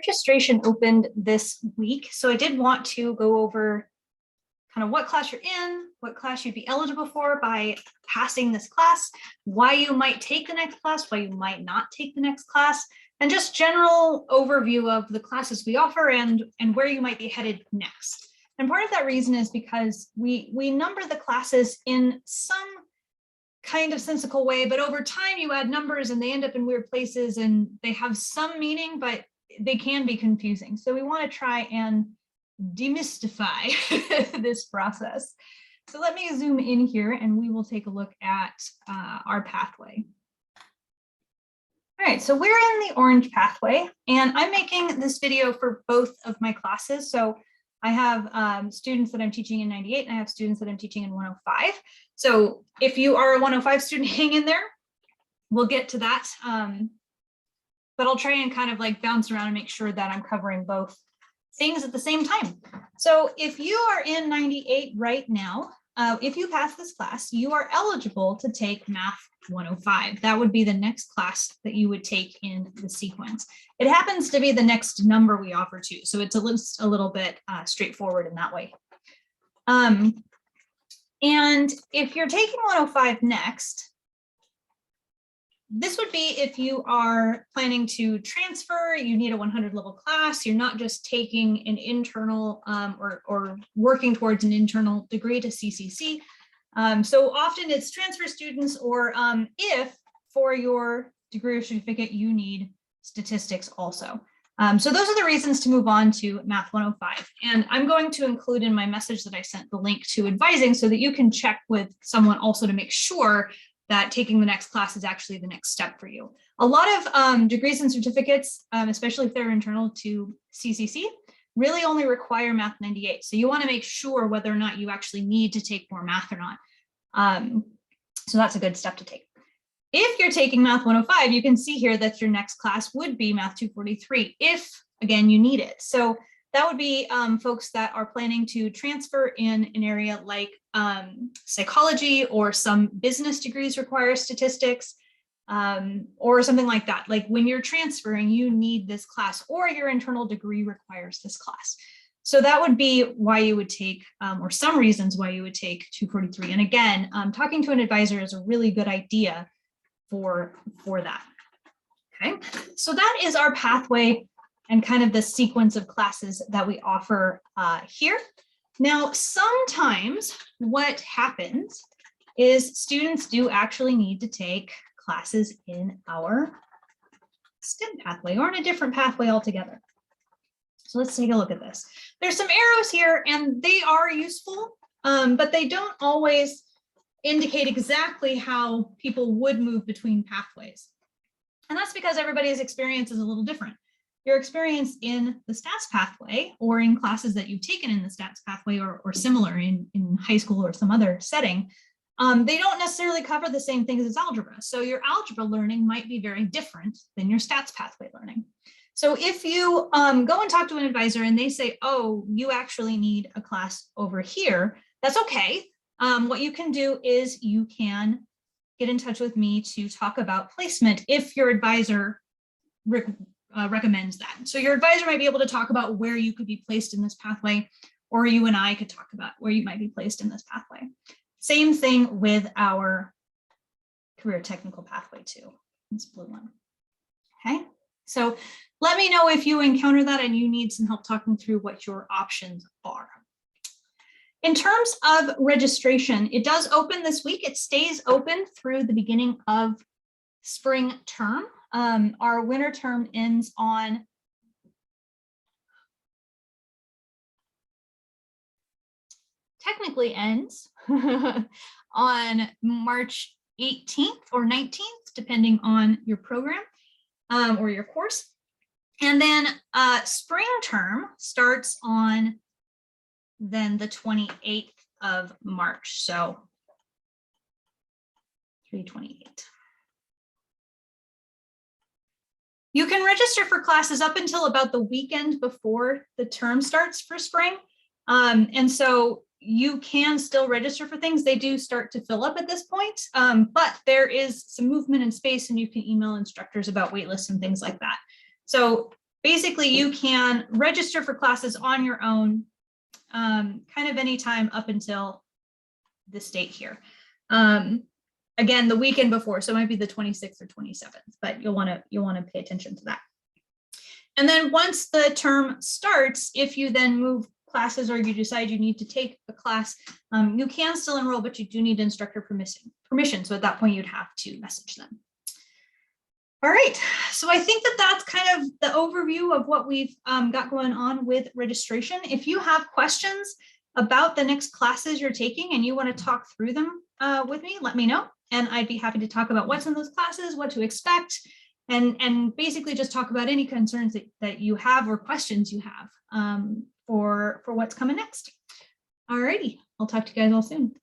registration opened this week, so I did want to go over kind of what class you're in, what class you'd be eligible for by passing this class, why you might take the next class, why you might not take the next class, and just general overview of the classes we offer and where you might be headed next. And part of that reason is because we number the classes in some kind of sensical way, but over time you add numbers and they end up in weird places and they have some meaning, but they can be confusing. So we want to try and demystify this process. So let me zoom in here and we will take a look at our pathway. All right, so we're in the orange pathway and I'm making this video for both of my classes. So I have students that I'm teaching in 98 and I have students that I'm teaching in 105. So if you are a 105 student, hang in there. We'll get to that. But I'll try and kind of like bounce around and make sure that I'm covering both things at the same time. So if you are in 98 right now, if you pass this class, you are eligible to take Math 105. That would be the next class that you would take in the sequence. It happens to be the next number we offer too, so it's a little bit straightforward in that way. And if you're taking 105 next, this would be if you are planning to transfer, you need a 100 level class, you're not just taking an internal or working towards an internal degree to CCC. So often it's transfer students or if for your degree or certificate, you need statistics also. So those are the reasons to move on to Math 105. And I'm going to include in my message that I sent the link to advising so that you can check with someone also to make sure that taking the next class is actually the next step for you. A lot of degrees and certificates, especially if they're internal to CCC, really only require Math 98. So you want to make sure whether or not you actually need to take more math or not. So that's a good step to take. If you're taking Math 105, you can see here that your next class would be Math 243 if, again, you need it. So that would be folks that are planning to transfer in an area like psychology, or some business degrees require statistics, or something like that. Like when you're transferring, you need this class, or your internal degree requires this class. So that would be why you would take, or some reasons why you would take 243. And again, talking to an advisor is a really good idea for that. Okay, so that is our pathway and kind of the sequence of classes that we offer here. Now, sometimes what happens is students do actually need to take classes in our STEM pathway or in a different pathway altogether. So let's take a look at this. There's some arrows here and they are useful, but they don't always indicate exactly how people would move between pathways. And that's because everybody's experience is a little different. Your experience in the stats pathway or in classes that you've taken in the stats pathway or similar in high school or some other setting, they don't necessarily cover the same things as algebra. So your algebra learning might be very different than your stats pathway learning. So if you go and talk to an advisor and they say, oh, you actually need a class over here, that's okay. What you can do is you can get in touch with me to talk about placement if your advisor recommends that. So your advisor might be able to talk about where you could be placed in this pathway, or you and I could talk about where you might be placed in this pathway. Same thing with our career technical pathway too, this blue one. Okay, so let me know if you encounter that and you need some help talking through what your options are. In terms of registration, it does open this week. It stays open through the beginning of spring term. Our winter term ends on technically ends on March 18th or 19th, depending on your program or your course. And then spring term starts on then the 28th of March. So 3/28. You can register for classes up until about the weekend before the term starts for spring. And so you can still register for things. They do start to fill up at this point, but there is some movement in space and you can email instructors about waitlists and things like that. So basically you can register for classes on your own kind of anytime up until this date here. Again, the weekend before, so it might be the 26th or 27th, but you'll want to pay attention to that. And then once the term starts, if you then move classes or you decide you need to take a class, you can still enroll, but you do need instructor permission. So at that point, you'd have to message them. All right, so I think that that's kind of the overview of what we've got going on with registration. If you have questions about the next classes you're taking and you want to talk through them with me, let me know. And I'd be happy to talk about what's in those classes, what to expect, and basically just talk about any concerns that you have or questions you have for what's coming next. All righty, I'll talk to you guys all soon.